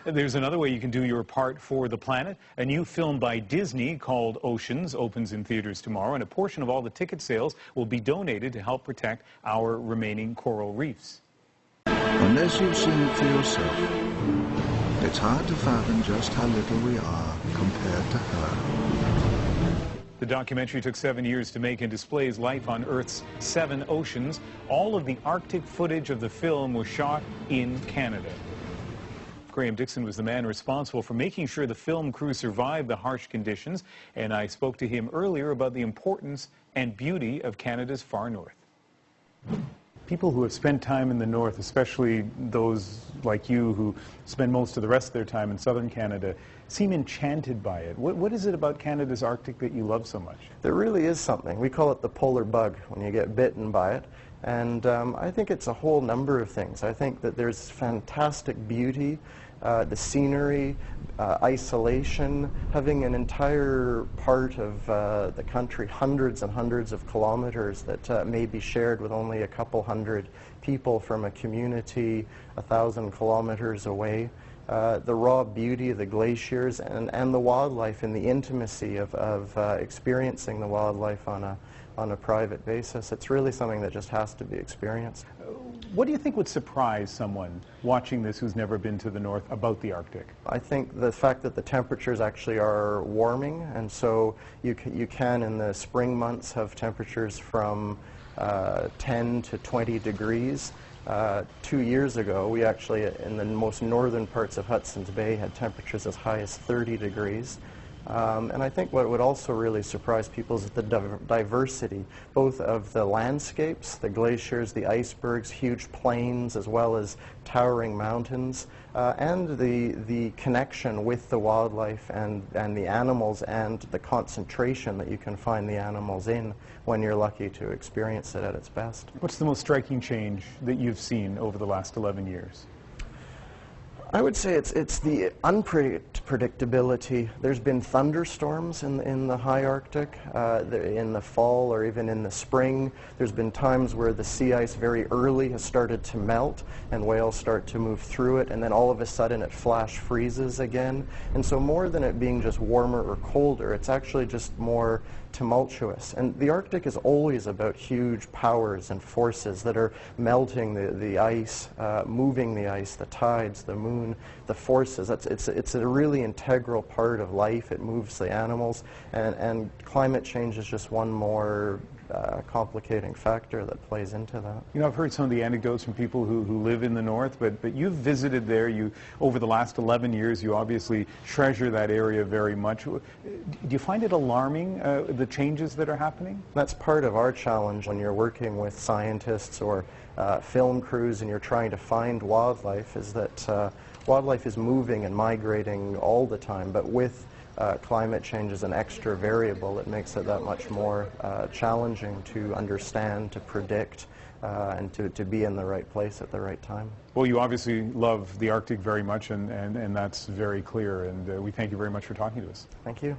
There's another way you can do your part for the planet. A new film by Disney called Oceans opens in theaters tomorrow, and a portion of all the ticket sales will be donated to help protect our remaining coral reefs. Unless you've seen it for yourself, it's hard to fathom just how little we are compared to her. The documentary took 7 years to make and displays life on Earth's 7 oceans. All of the Arctic footage of the film was shot in Canada. Dixon was the man responsible for making sure the film crew survived the harsh conditions, and I spoke to him earlier about the importance and beauty of Canada's far north. People who have spent time in the north, especially those like you who spend most of the rest of their time in southern Canada, seem enchanted by it. What is it about Canada's Arctic that you love so much? There really is something. We call it the polar bug when you get bitten by it. And I think it's a whole number of things. I think that there's fantastic beauty, the scenery, isolation, having an entire part of the country, hundreds and hundreds of kilometers that may be shared with only a couple hundred people from a community 1,000 kilometers away. The raw beauty of the glaciers and the wildlife and the intimacy of experiencing the wildlife on a private basis. It's really something that just has to be experienced. What do you think would surprise someone watching this who's never been to the north about the Arctic? I think the fact that the temperatures actually are warming, and so you can in the spring months have temperatures from 10 to 20 degrees. 2 years ago, we actually, in the most northern parts of Hudson's Bay, had temperatures as high as 30 degrees. And I think what would also really surprise people is the diversity, both of the landscapes, the glaciers, the icebergs, huge plains, as well as towering mountains, and the connection with the wildlife and the animals, and the concentration that you can find the animals in when you're lucky to experience it at its best. What's the most striking change that you've seen over the last 11 years? I would say it's the unpredictability. There's been thunderstorms in the high Arctic, in the fall or even in the spring. There's been times where the sea ice very early has started to melt and whales start to move through it, and then all of a sudden it flash freezes again. And so more than it being just warmer or colder, it's actually just more tumultuous. And the Arctic is always about huge powers and forces that are melting the ice, moving the ice, the tides, the moon, the forces. It's a really integral part of life. It moves the animals, and climate change is just one more complicating factor that plays into that. You know, I've heard some of the anecdotes from people who live in the north, but you've visited there. Over the last 11 years, you obviously treasure that area very much. Do you find it alarming, the changes that are happening? That's part of our challenge when you're working with scientists or film crews and you're trying to find wildlife, is that wildlife is moving and migrating all the time, but with climate change is an extra variable. It makes it that much more challenging to understand, to predict, and to be in the right place at the right time. Well, you obviously love the Arctic very much, and that's very clear, and we thank you very much for talking to us. Thank you.